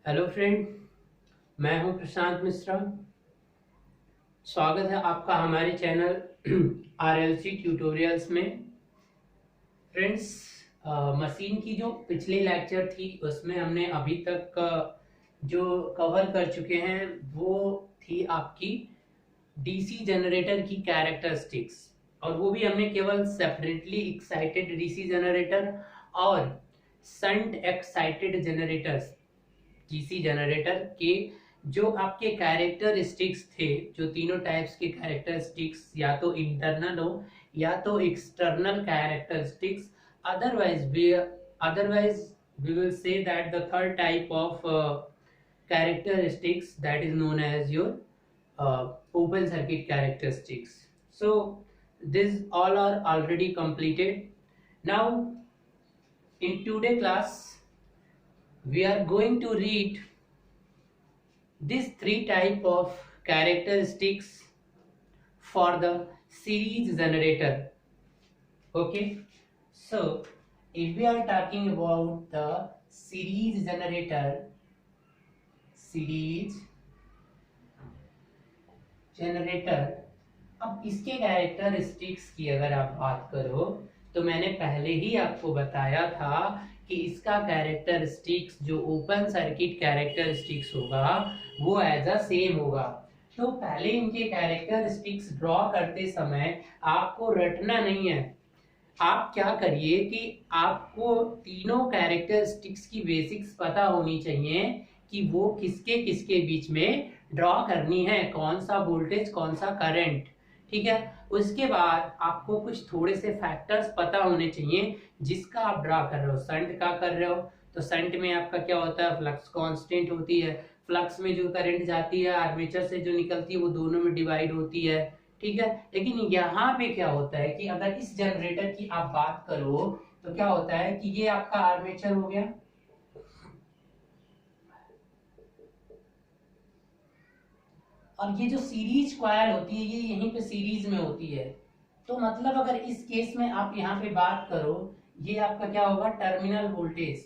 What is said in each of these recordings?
Hello friend, मैं हूं प्रशांत मिश्रा। स्वागत है आपका हमारे चैनल आरएलसी ट्यूटोरियल्स में। फ्रेंड्स, मशीन की जो पिछली लेक्चर थी उसमें हमने अभी तक जो कवर कर चुके हैं वो थी आपकी डीसी जनरेटर की कैरेक्टरिस्टिक्स, और वो भी हमने केवल सेपरेटली एक्साइटेड डीसी जनरेटर और shunt excited generators DC generator के जो आपके कैरेक्टरिस्टिक्स थे, जो तीनों टाइप्स के कैरेक्टरिस्टिक्स या तो इंटरनल हो या तो external characteristics. Otherwise we will say that the third type of characteristics, that is known as your open circuit characteristics. So these all are already completed. Now in today class we are going to read these three type of characteristics for the series generator. Okay, so if we are talking about the series generator, अब इसके characteristics की अगर आप बात करो तो मैंने पहले ही आपको बताया था कि इसका कैरेक्टरिस्टिक्स जो ओपन सर्किट कैरेक्टरिस्टिक्स होगा वो एज अ सेम होगा। तो पहले इनके कैरेक्टरिस्टिक्स ड्रॉ करते समय आपको रटना नहीं है। आप क्या करिए कि आपको तीनों कैरेक्टरिस्टिक्स की बेसिक्स पता होनी चाहिए कि वो किसके किसके बीच में ड्रॉ करनी है, कौन सा वोल्टेज कौन सा करंट। ठीक है, उसके बाद आपको कुछ थोड़े से फैक्टर्स पता होने चाहिए जिसका आप ड्रा कर रहे हो। शंट का कर रहे हो तो शंट में आपका क्या होता है, फ्लक्स कांस्टेंट होती है। फ्लक्स में जो करंट जाती है आर्मेचर से जो निकलती है वो दोनों में डिवाइड होती है। ठीक है, लेकिन यहाँ पे क्या होता है कि अगर इस जनरेटर की आप बात करो तो क्या होता है कि ये आपका आर्मेचर हो गया, और ये जो सीरीज कॉइल होती है ये यहीं पे सीरीज में होती है। तो मतलब अगर इस केस में आप यहाँ पे बात करो, ये आपका क्या होगा, टर्मिनल वोल्टेज।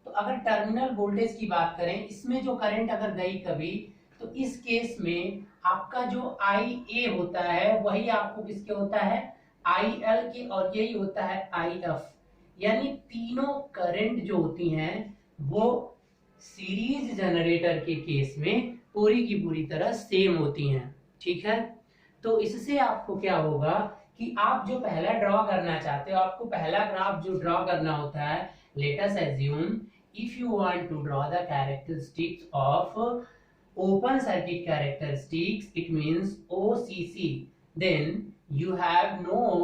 तो अगर टर्मिनल वोल्टेज की बात करें, इसमें जो करंट अगर गई कभी, तो इस केस में आपका जो आई ए होता है वही आपको किसके होता है, आई एल के, और यही होता है आई एफ। यानी तीनों करंट जो होती हैं वो सीरीज जनरेटर के केस में पूरी की पूरी तरह सेम होती हैं। ठीक है, तो इससे आपको क्या होगा कि आप जो पहला ड्रॉ करना चाहते हो, आपको पहला ग्राफ जो ड्रॉ करना होता है, let us assume if you want to draw the characteristics of open circuit characteristics, it means OCC, then you have know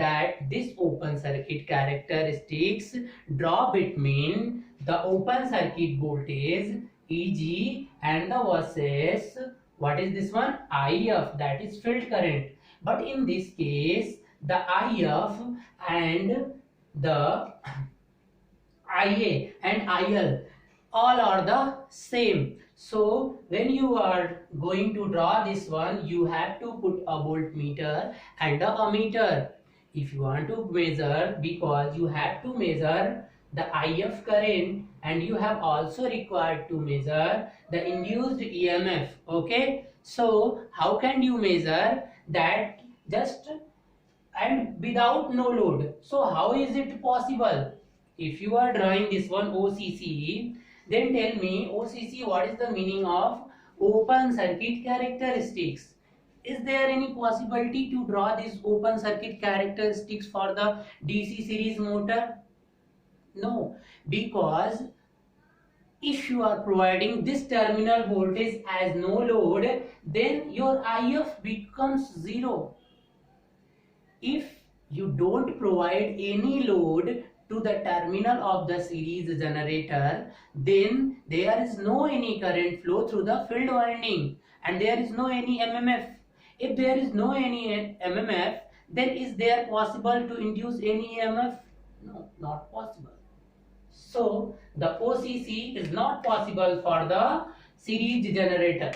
that this open circuit characteristics draw between the open circuit voltage EG and the versus what is this one, IF, that is field current. But in this case the IF and the IA and IL all are the same. So when you are going to draw this one, you have to put a voltmeter and a ammeter if you want to measure, because you have to measure the IF current and you have also required to measure the induced EMF. Okay, so how can you measure that just and without no load? So how is it possible? If you are drawing this one OCC, then tell me OCC, what is the meaning of open circuit characteristics? Is there any possibility to draw this open circuit characteristics for the DC series motor? No, because if you are providing this terminal voltage as no load, then your IF becomes zero. If you don't provide any load to the terminal of the series generator, then there is no any current flow through the field winding and there is no any MMF. If there is no any MMF, then is there possible to induce any EMF? No, not possible. So the OCC is not possible for the series generator.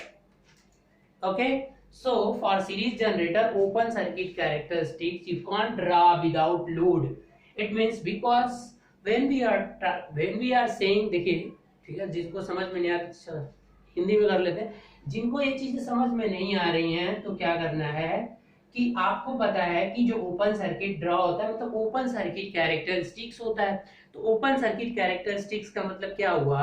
Okay, so for series generator open circuit characteristics you can't draw without load. It means because when we are saying, देखिए ठीक है, जिनको समझ में नहीं आता हिंदी में कर लेते हैं। जिनको ये चीजें समझ में नहीं आ रही हैं तो क्या करना है कि आपको पता है कि जो ओपन सर्किट ड्रॉ होता है मतलब ओपन सर्किट कैरेक्टरिस्टिक्स होता है। तो ओपन सर्किट कैरेक्टरिस्टिक्स का मतलब क्या हुआ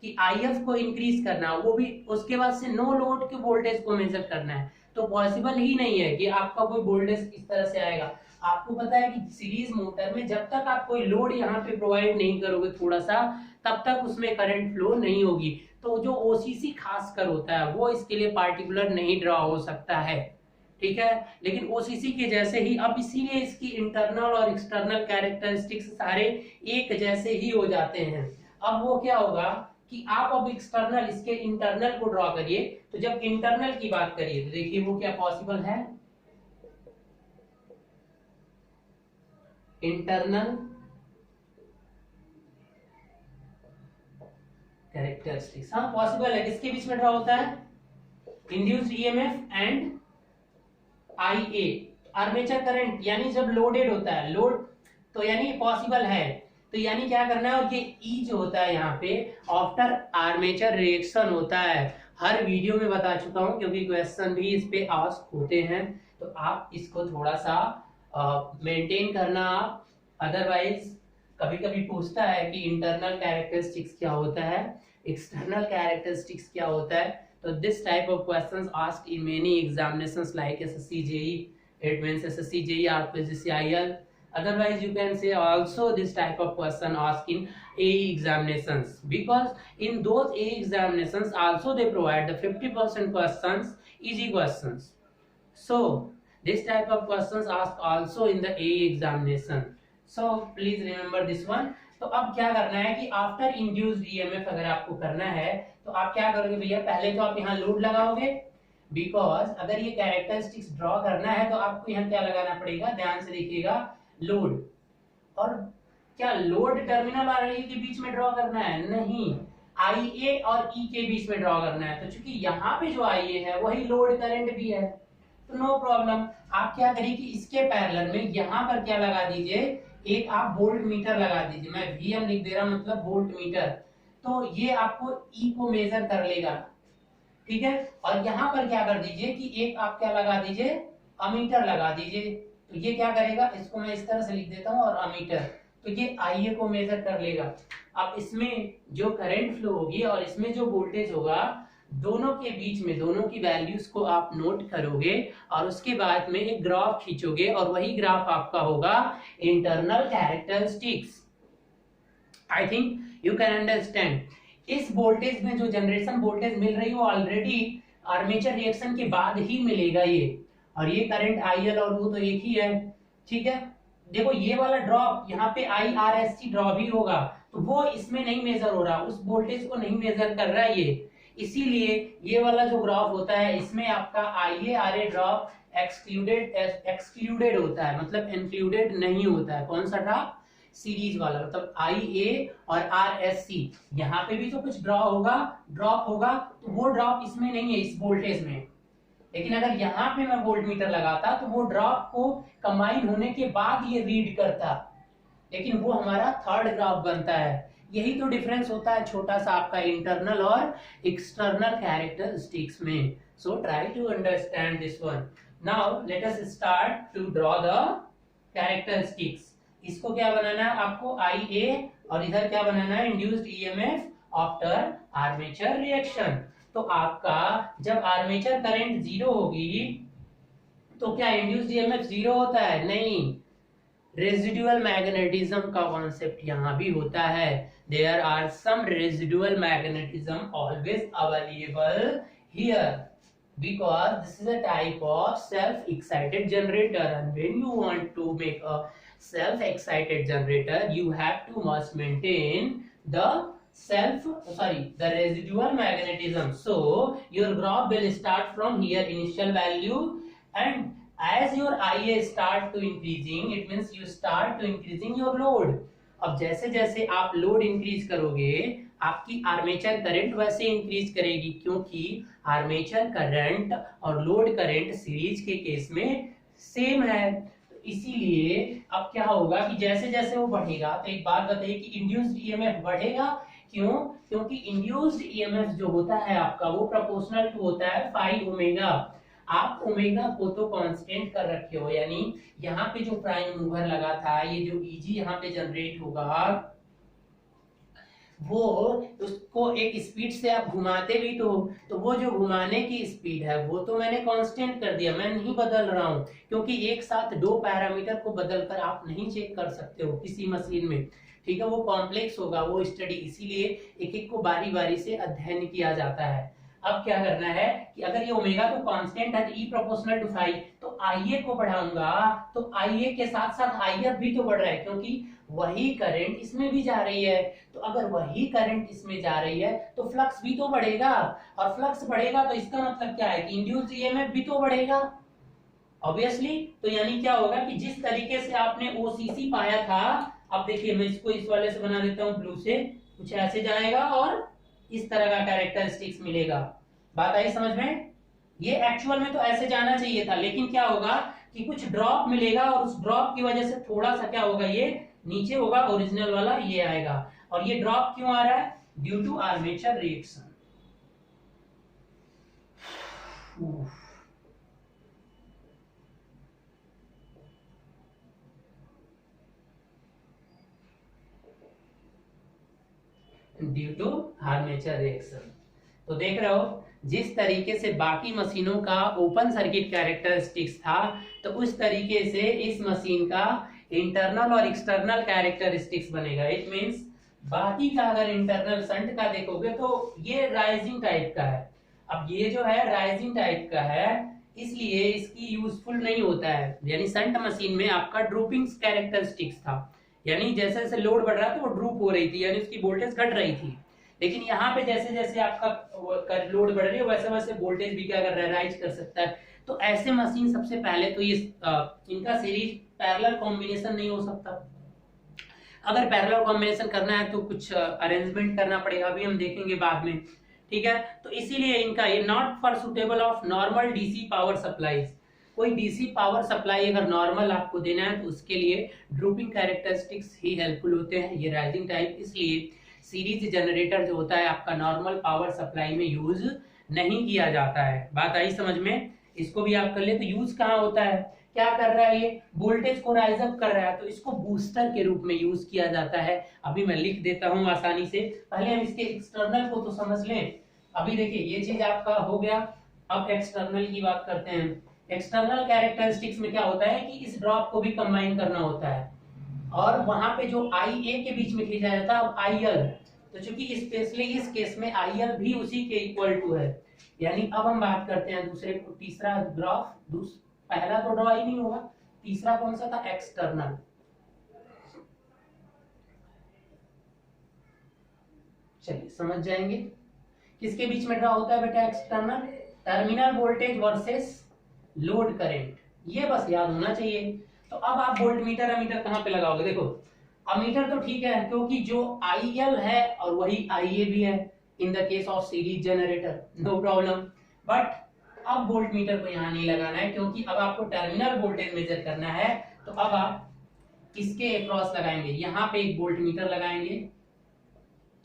कि IF को इंक्रीज करना, वो भी उसके बाद से नो लोड के वोल्टेज को मेजर करना है। तो पॉसिबल ही नहीं है कि आपका कोई वोल्टेज इस तरह से आएगा। आपको पता है कि सीरीज मोटर में जब तक आप कोई लोड यहाँ पे प्रोवाइड नहीं करोगे थोड़ा सा, तब तक उसमें करंट फ्लो नहीं होगी। तो जो OCC खासकर होता है वो इसके लिए पार्टिकुलर नहीं ड्रॉ हो सकता है, ठीक है। लेकिन OCC के जैसे ही अब इसीलिए इसकी इंटरनल और एक्सटर्नल कैरेक्टरिस्टिक्स सारे एक जैसे ही हो जाते हैं। अब वो क्या होगा कि आप अब एक्सटर्नल इसके इंटरनल को ड्रॉ करिए। तो जब इंटरनल की बात करिए तो देखिए वो क्या पॉसिबल है, इंटरनल कैरेक्टरिस्टिक्स, हाँ पॉसिबल है। किसके बीच में ड्रॉ होता है, induced EMF and IA, armature current, यानी जब लोडेड होता है लोड, तो यानी पॉसिबल है। तो यानी क्या करना है, और ये E जो होता है यहाँ पे आफ्टर आर्मेचर रिएक्शन होता है। हर वीडियो में बता चुका हूँ क्योंकि क्वेश्चन भी इस पे आस्क होते हैं, तो आप इसको थोड़ा सा मेंटेन करना। अदरवाइज कभी कभी पूछता है कि इंटरनल कैरेक्टरिस्टिक्स क्या होता है, एक्सटर्नल कैरेक्टरिस्टिक्स क्या होता है। So this type of questions asked in many examinations like SSC, JE, Advanced SSC, JE, RPGC, IL. Otherwise, you can say also this type of question asked in AE examinations, because in those AE examinations also they provide the 50% questions, easy questions. So this type of questions asked also in the AE examination. So please remember this one. तो अब क्या करना है कि after induced EMF अगर आपको करना है तो आप क्या करोगे भैया, पहले तो आप यहाँ लोड लगाओगे, बिकॉज अगर ये कैरेक्टरिस्टिक्स ड्रॉ करना है तो आपको यहाँ क्या लगाना पड़ेगा, ध्यान से देखिएगा, लोड। और क्या लोड टर्मिनल और RE के बीच में ड्रॉ करना है, नहीं, IA और E के बीच में ड्रॉ करना है। तो चूंकि यहाँ पे जो IA है वही लोड करंट भी है, तो नो प्रॉब्लम। आप क्या करिए कि इसके पैरेलल में यहाँ पर क्या लगा दीजिए, एक आप वोल्ट मीटर लगा दीजिए। मैं VM लिख दे रहा हूं मतलब वोल्ट मीटर, तो ये आपको E को मेजर कर लेगा, ठीक है। और यहाँ पर क्या कर दीजिए कि एक आप क्या लगा दीजिए, अमीटर लगा दीजिए। तो ये क्या करेगा, इसको मैं इस तरह से लिख देता हूँ, और अमीटर, तो ये IA को मेजर कर लेगा। अब इसमें जो करंट फ्लो होगी और इसमें जो वोल्टेज होगा, दोनों के बीच में दोनों की वैल्यूज को आप नोट करोगे और उसके बाद में एक ग्राफ खींचोगे, और वही ग्राफ आपका होगा internal characteristics. I think you can understand. इस वोल्टेज में जो जनरेशन वोल्टेज मिल रही है वो ऑलरेडी आर्मेचर रिएक्शन के बाद ही मिलेगा ये, और ये करंट IL और वो तो एक ही है, ठीक है। देखो ये वाला ड्रॉप यहाँ पे IRSC ड्रॉप ही होगा, तो वो इसमें नहीं मेजर हो रहा, उस वोल्टेज को नहीं मेजर कर रहा है ये, इसीलिए ये वाला जो ग्राफ होता है इसमें आपका IARA ड्रॉप एक्सक्लूडेड होता है, मतलब इंक्लूडेड नहीं होता है। कौन सा ड्रॉप, सीरीज वाला, मतलब IA और RSC, यहाँ पे भी तो कुछ ड्रॉप होगा, तो वो ड्रॉप इसमें नहीं है इस वोल्टेज में। लेकिन अगर यहाँ पे मैं वोल्ट मीटर लगाता तो वो ड्रॉप को कंबाइन होने के बाद ये रीड करता, लेकिन वो हमारा थर्ड ग्राफ बनता है। यही तो डिफरेंस होता है छोटा सा आपका इंटरनल और एक्सटर्नल कैरेक्टरिस्टिक्स में। So try to understand this one. Now let us start to draw the characteristics. इसको क्या बनाना है आपको, IA, और इधर क्या बनाना है, induced EMF after armature reaction. तो आपका जब आर्मेचर करंट 0 होगी तो क्या इंड्यूस्ड EMF 0 होता है, नहीं, रेजिडुअल मैग्नेटिज्म का कॉन्सेप्ट यहाँ भी होता है। There are some residual magnetism always available here, because this is a type of self excited generator, and when you want to make a self excited generator you have to must maintain the the residual magnetism. So your graph will start from here, initial value, and as your IA start to increasing, it means you start to increasing your load. अब जैसे जैसे आप load increase करोगे आपकी armature current वैसे increase करेगी, क्योंकि armature current और लोड करंट सीरीज के केस में सेम है। तो इसीलिए अब क्या होगा कि जैसे जैसे वो बढ़ेगा, तो एक बात बताइए कि इंड्यूस्ड EMF बढ़ेगा क्यों? क्योंकि इंड्यूस्ड ईएमएफ जो होता है आपका वो प्रोपोर्शनल टू होता है फाई ओमेगा। आप ओमेगा को तो कांस्टेंट कर रखे हो, यानी यहाँ पे जो प्राइम मूवर लगा था, ये जो ईजी यहाँ पे जनरेट होगा वो उसको एक स्पीड से आप घुमाते भी तो वो जो घुमाने की स्पीड है वो तो मैंने कांस्टेंट कर दिया, मैं नहीं बदल रहा हूं, क्योंकि एक साथ दो पैरामीटर को बदलकर आप नहीं चेक कर सकते हो किसी मशीन में, ठीक है, वो कॉम्प्लेक्स होगा वो स्टडी, इसीलिए एक एक को बारी बारी से अध्ययन किया जाता है। अब क्या करना है कि अगर ये ओमेगा तो कांस्टेंट है तो ई प्रोपोर्शनल टू फाई, तो आईए को बढ़ाऊंगा तो आईए के साथ साथ आईएफ भी तो बढ़ रहा है, क्योंकि वही करंट इसमें भी जा रही है, तो अगर वही करंट इसमें जा रही है तो फ्लक्स भी तो बढ़ेगा, और फ्लक्स बढ़ेगा तो इसका मतलब क्या है कि इंड्यूस्ड ईएमएफ भी तो बढ़ेगा ऑब्वियसली। तो यानी क्या होगा कि जिस तरीके से आपने ओसीसी पाया था, अब देखिए मैं इसको इस वाले से बना देता हूं ब्लू से, कुछ ऐसे जाएगा और इस तरह का कैरेक्टरिस्टिक्स मिलेगा। बात आई समझ में? ये एक्चुअल में तो ऐसे जाना चाहिए था, लेकिन क्या होगा कि कुछ ड्रॉप मिलेगा और उस ड्रॉप की वजह से थोड़ा सा क्या होगा, ये नीचे होगा, ओरिजिनल वाला ये आएगा। और ये ड्रॉप क्यों आ रहा है? Due to armature reaction. Due to armature reaction. तो देख रहे हो जिस तरीके से बाकी मशीनों का ओपन सर्किट कैरेक्टरिस्टिक्स था, तो उस तरीके से इस मशीन का इंटरनल और एक्सटर्नल कैरेक्टरिस्टिक्स बनेगा। इट मींस बाकी का अगर इंटरनल शंट का देखोगे तो ये राइजिंग टाइप का है, अब ये जो है राइजिंग टाइप का है, इसलिए इसकी यूजफुल नहीं होता है, यानी शंट मशीन में आपका ड्रूपिंग कैरेक्टरिस्टिक्स था, यानी जैसे जैसे लोड बढ़ रहा था वो ड्रूप हो रही थी, यानी उसकी वोल्टेज घट रही थी। लेकिन यहाँ पे जैसे जैसे आपका लोड बढ़ रही है वैसे वैसे वोल्टेज भी क्या कर रहा है, राइज कर सकता है। तो ऐसे मशीन सबसे पहले तो ये इनका सीरीज पैरेलल कॉम्बिनेशन नहीं हो सकता, अगर पैरेलल कॉम्बिनेशन करना है तो कुछ अरेंजमेंट करना पड़ेगा, अभी हम देखेंगे बाद में, ठीक है। तो इसीलिए इनका ये not for suitable of normal DC power supplies, कोई डीसी पावर सप्लाई अगर नॉर्मल आपको देना है तो उसके लिए ड्रूपिंग कैरेक्टरिस्टिक्स ही हेल्पफुल होते हैं, ये राइजिंग टाइप, इसलिए सीरीज जनरेटर जो होता है आपका नॉर्मल पावर सप्लाई में यूज नहीं किया जाता है। बात आई समझ में? इसको भी आप कर ले। तो यूज कहाँ होता है, क्या कर रहा है, ये वोल्टेज को राइज अप कर रहा है, तो इसको बूस्टर के रूप में यूज किया जाता है। अभी मैं लिख देता हूं आसानी से, पहले हम इसके एक्सटर्नल को तो समझ लें। अभी देखिए ये चीज आपका हो गया, अब एक्सटर्नल की बात करते हैं। एक्सटर्नल कैरेक्टरिस्टिक्स में क्या होता है कि इस ड्रॉप को भी कंबाइन करना होता है, और वहां पे जो आई ए के बीच में खींचा जाता है अब आई एल, तो चूंकि स्पेशली इस केस में आई एल भी उसी के इक्वल टू है, यानी अब हम बात करते हैं दूसरे को, तीसरा ग्राफ, पहला तो ड्रॉ ही नहीं होगा, तीसरा कौन सा था, एक्सटर्नल। चलिए समझ जाएंगे किसके बीच में ड्रॉ होता है बेटा, external, terminal voltage versus load current, ये बस याद होना चाहिए। तो अब आप वोल्ट मीटर अमीटर कहां पे लगाओगे, देखो अमीटर तो ठीक है क्योंकि जो IL है और वही IA भी है in the case of series generator, no problem. But अब वोल्ट मीटर को यहाँ नहीं लगाना है, क्योंकि अब आपको टर्मिनल वोल्टेज मेजर करना है, तो अब आप किसके अक्रॉस लगाएंगे, यहाँ पे एक वोल्ट मीटर लगाएंगे,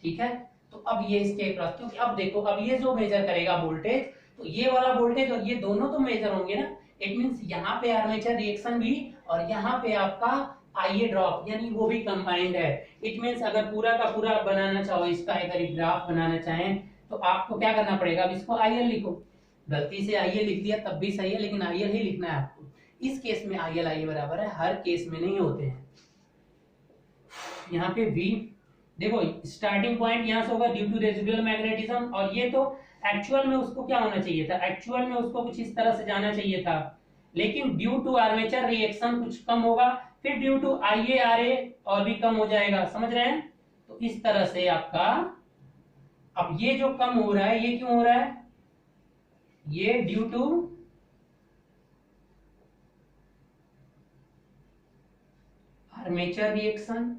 ठीक है। तो अब ये इसके अक्रॉस, क्योंकि अब देखो अब ये जो मेजर करेगा वोल्टेज, तो ये वाला वोल्टेज और ये दोनों तो मेजर होंगे ना, इट मींस यहाँ पे आर्मेचर रिएक्शन भी और यहाँ पे आपका आईए ड्रॉप, यानी वो भी कंबाइंड है। इट मींस अगर पूरा का पूरा बनाना चाहो, इसका अगर ग्राफ बनाना चाहें तो आपको क्या करना पड़ेगा, अब इसको आईएल लिखो, गलती से आईए लिख दिया तब भी सही है, लेकिन आईएल ही लिखना है आपको। इस केस में आईएल आईए बराबर है, हर केस में नहीं होते हैं। यहाँ पे V देखो स्टार्टिंग पॉइंट यहाँ से होगा ड्यू टू रेजिडुअल मैग्नेटिज्म, और ये तो एक्चुअल में उसको क्या होना चाहिए था, एक्चुअल में उसको कुछ इस तरह से जाना चाहिए था, लेकिन ड्यू टू आर्मेचर रिएक्शन कुछ कम होगा, फिर ड्यू टू आईए आरए और भी कम हो जाएगा, समझ रहे हैं। तो इस तरह से आपका अब ये जो कम हो रहा है ये क्यों हो रहा है, ये ड्यू टू आर्मेचर रिएक्शन,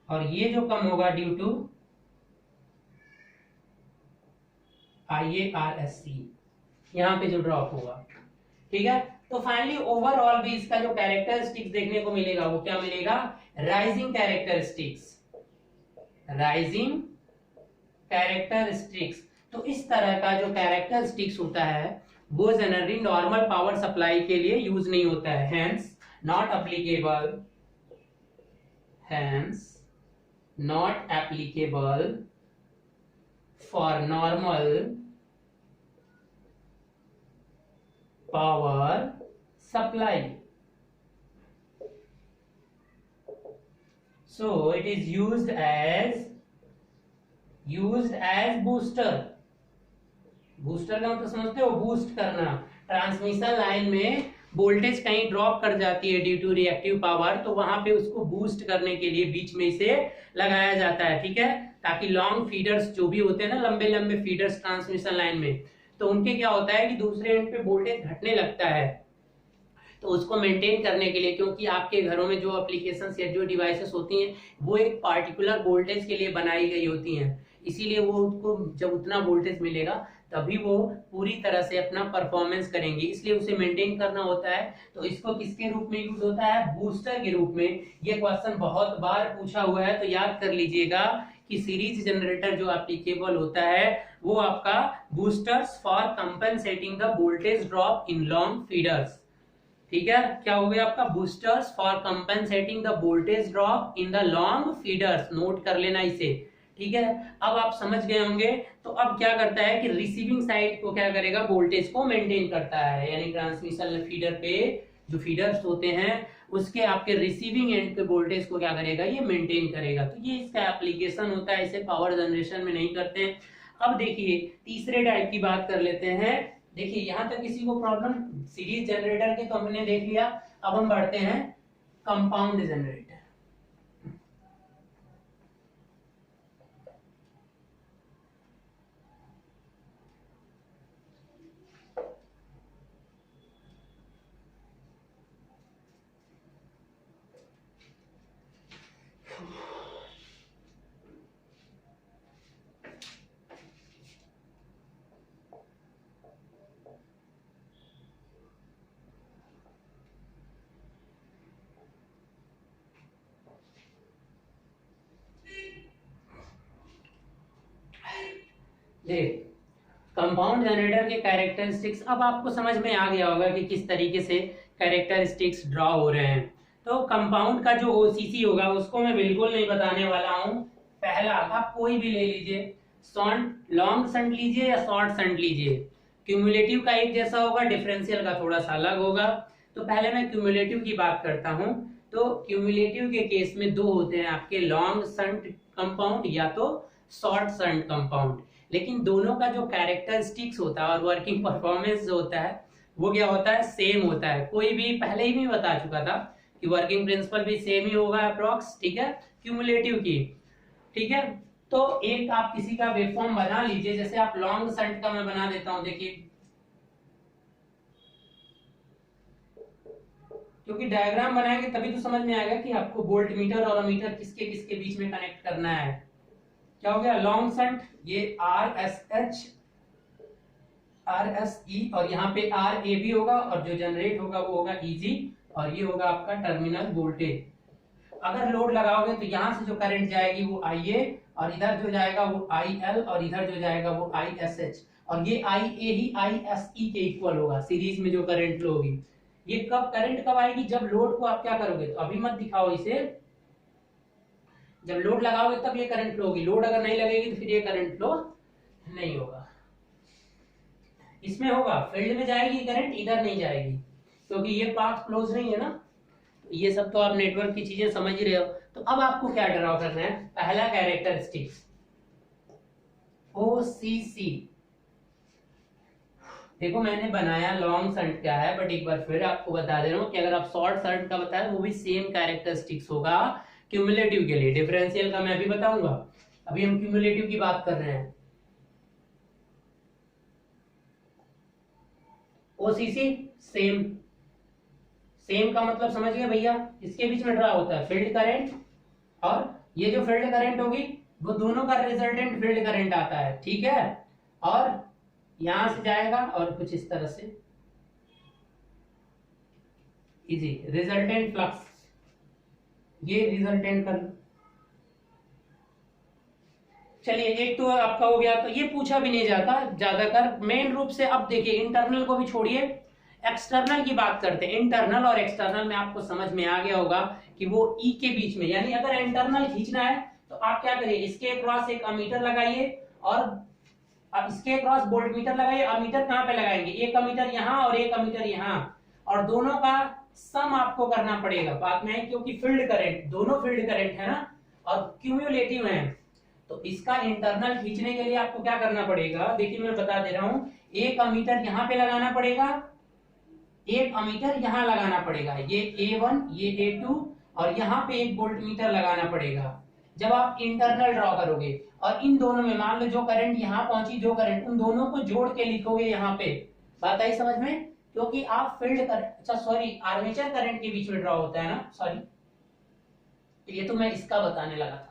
और ये जो कम होगा ड्यू टू IARSC, यहां पे जो ड्रॉप होगा, ठीक है। तो फाइनली ओवरऑल भी इसका जो कैरेक्टरिस्टिक्स देखने को मिलेगा वो क्या मिलेगा, राइजिंग कैरेक्टरिस्टिक्स, राइजिंग कैरेक्टरिस्टिक्स। तो इस तरह का जो कैरेक्टरिस्टिक्स होता है वो जनरली नॉर्मल पावर सप्लाई के लिए यूज नहीं होता है, hence not applicable, hence not applicable for normal power supply. So it is used as booster। Booster का मतलब समझते हो, बूस्ट करना। ट्रांसमिशन लाइन में वोल्टेज कहीं ड्रॉप कर जाती है ड्यू टू रिएक्टिव पावर, तो वहां पे उसको बूस्ट करने के लिए बीच में इसे लगाया जाता है, ठीक है, ताकि लॉन्ग फीडर्स जो भी होते हैं ना, लंबे लंबे फीडर्स ट्रांसमिशन लाइन में, तो उनके क्या होता है कि दूसरे एंड पे वोल्टेज घटने लगता है, तो उसको मेंटेन करने के लिए, क्योंकि आपके घरों में जो एप्लीकेशंस या जो डिवाइसेस होती हैं वो एक पार्टिकुलर वोल्टेज के लिए बनाई गई होती हैं, इसीलिए वो उनको जब उतना वोल्टेज मिलेगा तभी वो पूरी तरह से अपना परफॉर्मेंस करेंगे, इसलिए उसे मेंटेन करना होता है। तो इसको किसके रूप में यूज होता है? बूस्टर के रूप में। ये क्वेश्चन बहुत बार पूछा हुआ है, तो याद कर लीजिएगा कि सीरीज जनरेटर जो एप्लीकेबल होता है वो आपका boosters for compensating the voltage drop in long feeders, ठीक है, क्या हो गया आपका? Boosters for compensating the voltage drop in the long feeders, note कर लेना इसे, ठीक है। अब आप समझ गए होंगे। तो अब क्या करता है कि रिसीविंग साइड को क्या करेगा? वोल्टेज को मेंटेन करता है, यानी ट्रांसमिशन फीडर पे जो फीडर्स होते हैं उसके आपके रिसीविंग एंड पे वोल्टेज को क्या करेगा? ये मेंटेन करेगा। तो ये इसका एप्लीकेशन होता है, इसे पावर जनरेशन में नहीं करते हैं। अब देखिए तीसरे टाइप की बात कर लेते हैं। देखिए यहां तक किसी को प्रॉब्लम? सीरीज जनरेटर के तो हमने देख लिया, अब हम बढ़ते हैं कंपाउंड जनरेटर। देख कंपाउंड जनरेटर के कैरेक्टरिस्टिक्स अब आपको समझ में आ गया होगा कि किस तरीके से कैरेक्टरिस्टिक्स ड्रॉ हो रहे हैं। तो कंपाउंड का जो ओसीसी होगा उसको मैं बिल्कुल नहीं बताने वाला हूं। पहला आप कोई भी ले लीजिए, शॉर्ट लॉन्ग शंट लीजिए या शॉर्ट शंट लीजिए, क्यूमुलेटिव का एक जैसा होगा, डिफरेंशियल का थोड़ा सा अलग होगा। तो पहले मैं क्यूमुलेटिव की बात करता हूं। तो क्यूमुलेटिव के केस में दो होते हैं आपके, लॉन्ग शंट कंपाउंड या तो शॉर्ट शंट कंपाउंड, लेकिन दोनों का जो कैरेक्टरिस्टिक्स होता है और वर्किंग परफॉर्मेंस जो होता है वो क्या होता है? सेम होता है। कोई भी पहले ही मैं बता चुका था कि वर्किंग प्रिंसिपल भी सेम ही होगा अप्रोक्स, ठीक है, क्यूमुलेटिव की, ठीक है। तो एक आप किसी का वेवफॉर्म बना लीजिए, जैसे आप लॉन्ग शंट का मैं बना देता हूं, देखिए, क्योंकि डायग्राम बनाएंगे तभी तो समझ में आएगा कि आपको वोल्ट मीटर और अमीटर किसके किसके बीच में कनेक्ट करना है। क्या हो गया? लॉन्ग शंट, ये R S H R S E, और यहाँ पे आर ए बी होगा, और जो जनरेट होगा वो होगा ईजी, और ये होगा आपका टर्मिनल वोल्टेज। अगर लोड लगाओगे तो यहाँ से जो करंट जाएगी वो आई ए, और इधर जो जाएगा वो आई एल, और इधर जो जाएगा वो आई एस एच, और ये आई ए ही आई एस ई के इक्वल होगा सीरीज में जो करंट फ्लो होगी। ये कब करंट कब आएगी? जब लोड को आप क्या करोगे, तो अभी मत दिखाओ इसे, जब लोड लगाओगे तब ये करंट फ्लो होगी। लोड अगर नहीं लगेगी तो फिर ये करंट फ्लो नहीं होगा। इसमें होगा फील्ड में जाएगी करंट, इधर नहीं जाएगी, क्योंकि ये पाथ क्लोज नहीं है ना। ये सब तो आप नेटवर्क की चीजें समझ ही रहे हो। तो अब आपको क्या ड्रॉ करना है? पहला कैरेक्टरिस्टिक्स ओसीसी। देखो मैंने बनाया लॉन्ग शंट क्या है, बट एक बार फिर आपको बता दे रहा हूँ कि अगर आप शॉर्ट शंट का बताया वो भी सेम कैरेक्टरिस्टिक्स होगा क्यूमुलेटिव के लिए। डिफरेंशियल का मैं अभी बताऊंगा, अभी हम क्यूमुलेटिव की बात कर रहे हैं। ओसीसी सेम, सेम का मतलब समझ गए भैया? इसके बीच में ड्रा होता है फील्ड करंट, और ये जो फील्ड करंट होगी वो दोनों का रिजल्टेंट फील्ड करंट आता है, ठीक है, और यहां से जाएगा और कुछ इस तरह से इजी रिजल्टेंट फ्लक्स, ये रिजल्टेंट कर, चलिए एक तो आपका हो गया, तो ये पूछा भी नहीं जाता ज्यादातर मेन रूप से। अब देखिए इंटरनल को भी छोड़िए, एक्सटर्नल की बात करते हैं। इंटरनल और एक्सटर्नल में आपको समझ में आ गया होगा कि वो ई के बीच में, यानी अगर इंटरनल खींचना है तो आप क्या करिए, इसके क्रॉस एक अमीटर लगाइए और अब इसके क्रॉस वोल्ट मीटर लगाइए। अमीटर कहाँ पे लगाएंगे, एक अमीटर यहाँ और एक अमीटर यहाँ, और दोनों का सम आपको करना पड़ेगा बाद में, क्योंकि फील्ड करंट, दोनों फील्ड करंट है ना और क्यूमुलेटिव है। तो इसका इंटरनल खींचने के लिए आपको क्या करना पड़ेगा, देखिए मैं बता दे रहा हूं, एक अमीटर यहाँ पे लगाना पड़ेगा, एक अमीटर यहाँ लगाना पड़ेगा, ये A1 ये A2, और यहाँ पे एक वोल्ट मीटर लगाना पड़ेगा जब आप इंटरनल ड्रॉ करोगे। और इन दोनों में मान लो जो करंट यहाँ पहुंची, जो करंट, उन दोनों को जोड़ के लिखोगे यहाँ पे। बात आई समझ में, क्योंकि आप फील्ड करंट, अच्छा सॉरी, आर्मेचर करंट के बीच में ड्रॉ होता है ना, सॉरी, ये तो मैं इसका बताने लगा था।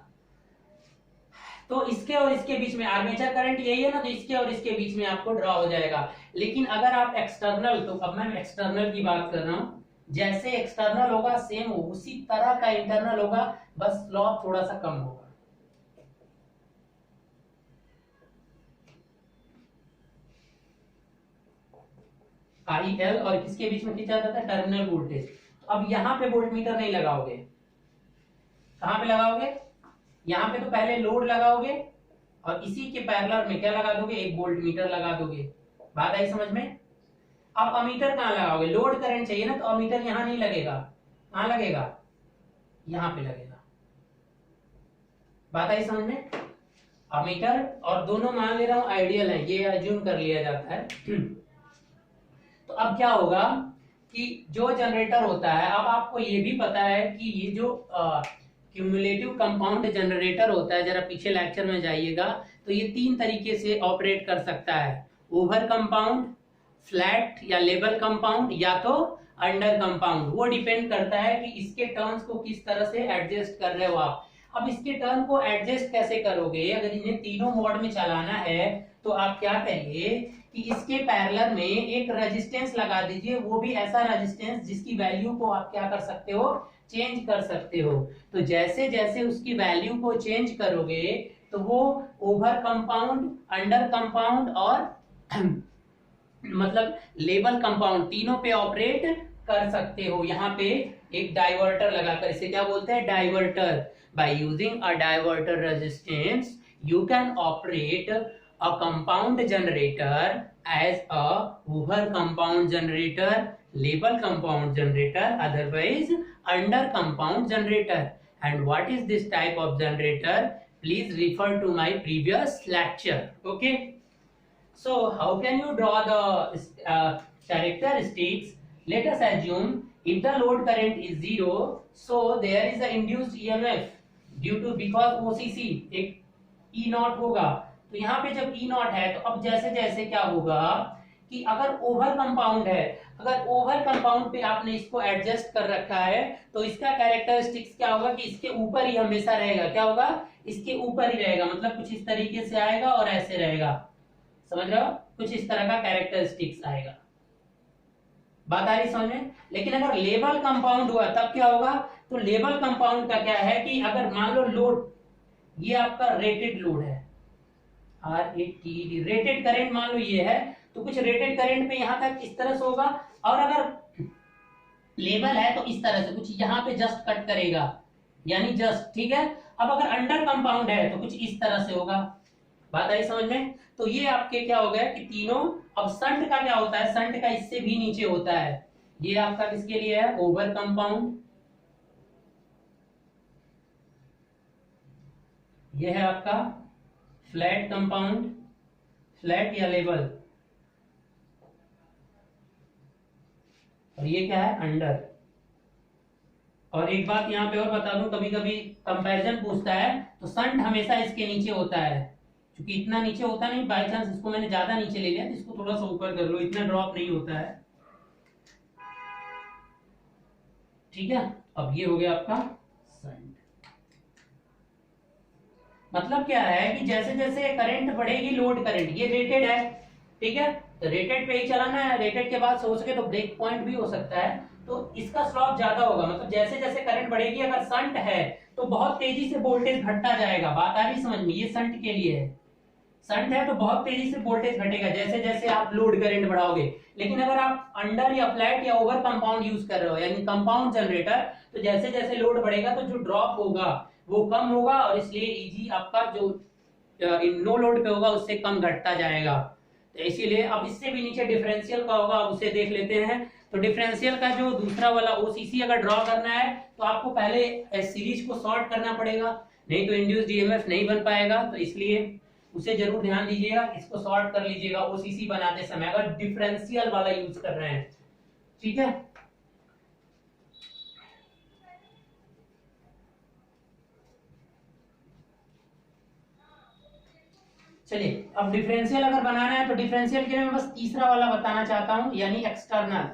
तो इसके और इसके बीच में आर्मेचर करंट यही है ना, तो इसके और इसके बीच में आपको ड्रॉ हो जाएगा। लेकिन अगर आप एक्सटर्नल, तो अब मैं एक्सटर्नल की बात कर रहा हूं, जैसे एक्सटर्नल होगा सेम उसी तरह का इंटरनल होगा, बस स्लोप थोड़ा सा कम होगा। आई एल और किसके बीच में खींचा जाता है, टर्मिनल वोल्टेज। तो अब यहाँ पे वोल्ट मीटर नहीं लगाओगे, कहां पे लगाओगे, यहाँ पे तो पहले लोड लगाओगे और इसी के पैरेलल में क्या लगा दोगे, एक वोल्ट मीटर लगा दोगे। बात आई समझ में। अब अमीटर कहाँ लगाओगे, लोड करंट चाहिए ना, तो अमीटर यहाँ नहीं लगेगा, कहाँ लगेगा, यहाँ पे लगेगा। बात आई समझ में। अमीटर और दोनों मान ले रहा हूं आइडियल है, ये अज्यूम कर लिया जाता है। तो अब क्या होगा कि जो जनरेटर होता है, अब आपको ये भी पता है कि ये जो क्यूमुलेटिव कंपाउंड जनरेटर होता है, जरा पीछे लेक्चर में जाइएगा, तो ये तीन तरीके से ऑपरेट कर सकता है, ओवर कंपाउंड, फ्लैट या लेवल कंपाउंड, या तो अंडर कंपाउंड। वो डिपेंड करता है कि इसके टर्न्स को किस तरह से एडजस्ट कर रहे हो आप। अब इसके टर्न को एडजस्ट कैसे करोगे, अगर इन्हें तीनों मोड में चलाना है तो आप क्या करिए कि इसके पैरेलल में एक रेजिस्टेंस लगा दीजिए, वो भी ऐसा रेजिस्टेंस जिसकी वैल्यू को आप क्या कर सकते हो, चेंज कर सकते हो। तो जैसे जैसे उसकी वैल्यू को चेंज करोगे तो वो ओवर कंपाउंड, अंडर कंपाउंड और मतलब लेवल कंपाउंड तीनों पे ऑपरेट कर सकते हो। यहाँ पे एक डाइवर्टर लगाकर, इसे क्या बोलते हैं, diverter. By using a diverter resistance you can operate a compound generator as a over compound generator, level compound generator, otherwise under compound generator. And what is this type of generator? Please refer to my previous lecture. Okay, so how can you draw the characteristics? Let us assume if the load current is 0, so there is a induced EMF due to, because OCC एक E not होगा। तो यहाँ पे जब E not है तो अब जैसे जैसे क्या होगा कि अगर ओवर कंपाउंड है, अगर ओवर कंपाउंड पे आपने इसको एडजस्ट कर रखा है, तो इसका कैरेक्टरिस्टिक्स क्या होगा कि इसके ऊपर ही हमेशा रहेगा। क्या होगा, इसके ऊपर ही रहेगा, मतलब कुछ इस तरीके से आएगा और ऐसे रहेगा, समझ रहे हो, कुछ इस तरह का कैरेक्टरिस्टिक्स आएगा। बात आ रही समझ में। लेकिन अगर लेवल कंपाउंड हुआ तब क्या होगा, तो लेवल कंपाउंड का क्या है कि अगर मान लो लोड, ये आपका रेटेड लोड है, RATED, रेटेड करंट मान लो ये है, तो कुछ रेटेड करंट पे यहां तक इस तरह से होगा, और अगर लेवल है तो इस तरह से कुछ यहाँ पे जस्ट कट करेगा, यानी जस्ट, ठीक है। अब अगर अंडर कंपाउंड है तो कुछ इस तरह से होगा। बात आई समझ में। तो ये आपके क्या हो गया कि तीनों। अब संट का क्या होता है, संट का इससे भी नीचे होता है, ये आपका किसके लिए है, ओवर कंपाउंड, ये है आपका फ्लैट कंपाउंड, फ्लैट या लेवल, और ये क्या है, अंडर। और एक बात यहाँ पे और बता दूं, कभी कभी कंपैरिजन पूछता है तो संट हमेशा इसके नीचे होता है, क्योंकि इतना नीचे होता नहीं, बाय चांस इसको मैंने ज्यादा नीचे ले लिया तो इसको थोड़ा सा ऊपर कर लो, इतना ड्रॉप नहीं होता है, ठीक है। अब ये हो गया आपका संट। मतलब क्या है कि जैसे जैसे करंट बढ़ेगी, लोड करंट, ये रेटेड है, ठीक है, तो रेटेड पे ही चलाना है। रेटेड के बाद हो सके तो ब्रेक पॉइंट भी हो सकता है, तो इसका स्लॉप ज्यादा होगा। मतलब जैसे जैसे करंट बढ़ेगी, अगर संट है तो बहुत तेजी से वोल्टेज घटता जाएगा। बात आ रही समझ में? ये शंट के लिए है। शंट है तो बहुत तेजी से वोल्टेज घटेगा जैसे जैसे आप लोड करंट बढ़ाओगे। लेकिन अगर आप अंडर या फ्लैट या ओवर कंपाउंड यूज कर रहे हो यानी कंपाउंड जनरेटर, तो जैसे जैसे लोड बढ़ेगा तो जो ड्रॉप होगा वो कम होगा, और इसलिए इजी आपका जो नो लोड पे होगा उससे कम घटता जाएगा। तो इसीलिए अब इससे भी नीचे डिफरेंशियल का होगा, अब उसे देख लेते हैं। तो डिफरेंशियल का जो दूसरा वाला ओसीसी अगर ड्रॉ करना है तो आपको पहले सीरीज को शॉर्ट करना पड़ेगा, नहीं तो इंड्यूस्ड ईएमएफ नहीं बन पाएगा। तो इसलिए उसे जरूर ध्यान दीजिएगा, इसको सॉर्ट कर लीजिएगा ओसीसी बनाते समय अगर डिफरेंशियल वाला यूज कर रहे हैं। ठीक है, चलिए अब डिफरेंशियल अगर बनाना है तो डिफरेंशियल के लिए मैं बस तीसरा वाला बताना चाहता हूं यानी एक्सटर्नल।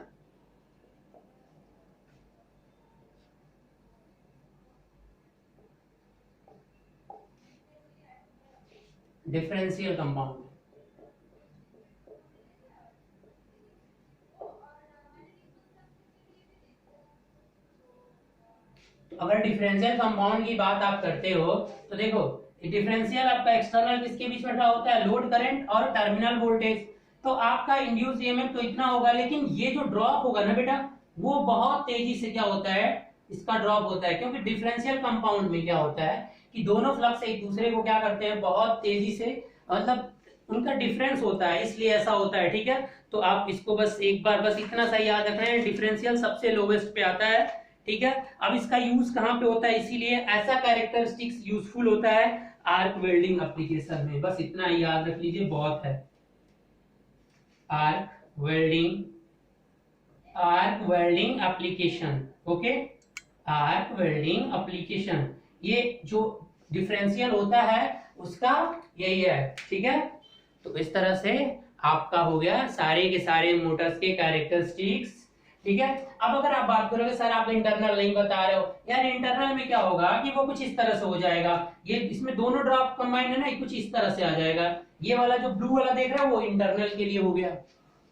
डिफरेंशियल कंपाउंड अगर डिफरेंशियल कंपाउंड की बात आप करते हो तो देखो डिफरेंशियल आपका एक्सटर्नल किसके बीच में रहा होता है? लोड करंट और टर्मिनल वोल्टेज। तो आपका इंड्यूस ईएमएफ तो इतना होगा, लेकिन ये जो ड्रॉप होगा ना बेटा वो बहुत तेजी से क्या होता है, इसका ड्रॉप होता है। क्योंकि डिफरेंशियल कंपाउंड में क्या होता है कि दोनों फ्लक्स एक दूसरे को क्या करते हैं, बहुत तेजी से, मतलब उनका डिफरेंस होता है, इसलिए ऐसा होता है। ठीक है, तो आप इसको बस एक बार बस इतना सा याद रखना है, डिफरेंशियल सबसे लोवेस्ट पे आता है। ठीक है, अब इसका यूज कहां पे होता है, इसीलिए ऐसा कैरेक्टरिस्टिक्स यूजफुल होता है आर्क वेल्डिंग एप्लीकेशन में। बस इतना ही याद रख लीजिए, बहुत है। Arc welding, arc welding application, okay, arc welding application, ये जो डिफरेंशियल होता है उसका यही है। ठीक है, तो इस तरह से आपका हो गया सारे के सारे मोटर्स के कैरेक्टरिस्टिक्स। ठीक है, अब अगर आप बात करोगे सर आप इंटरनल नहीं बता रहे हो, यार इंटरनल में क्या होगा कि वो कुछ इस तरह से हो जाएगा, ये इसमें दोनों ड्रॉप कंबाइन है ना, कुछ इस तरह से आ जाएगा। ये वाला जो ब्लू वाला देख रहे हो वो इंटरनल के लिए हो गया।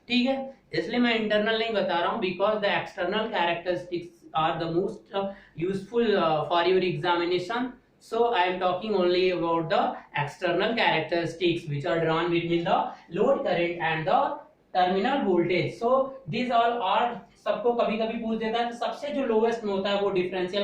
ठीक है, इसलिए मैं इंटरनल नहीं बता रहा हूँ, because the external characteristics are the most useful for your examination. So I am talking only about the external characteristics which are drawn between the load current and the terminal voltage. So these all are, सबको कभी कभी पूछ देता है, सबसे जो lowest में होता है वो डिफरेंशियल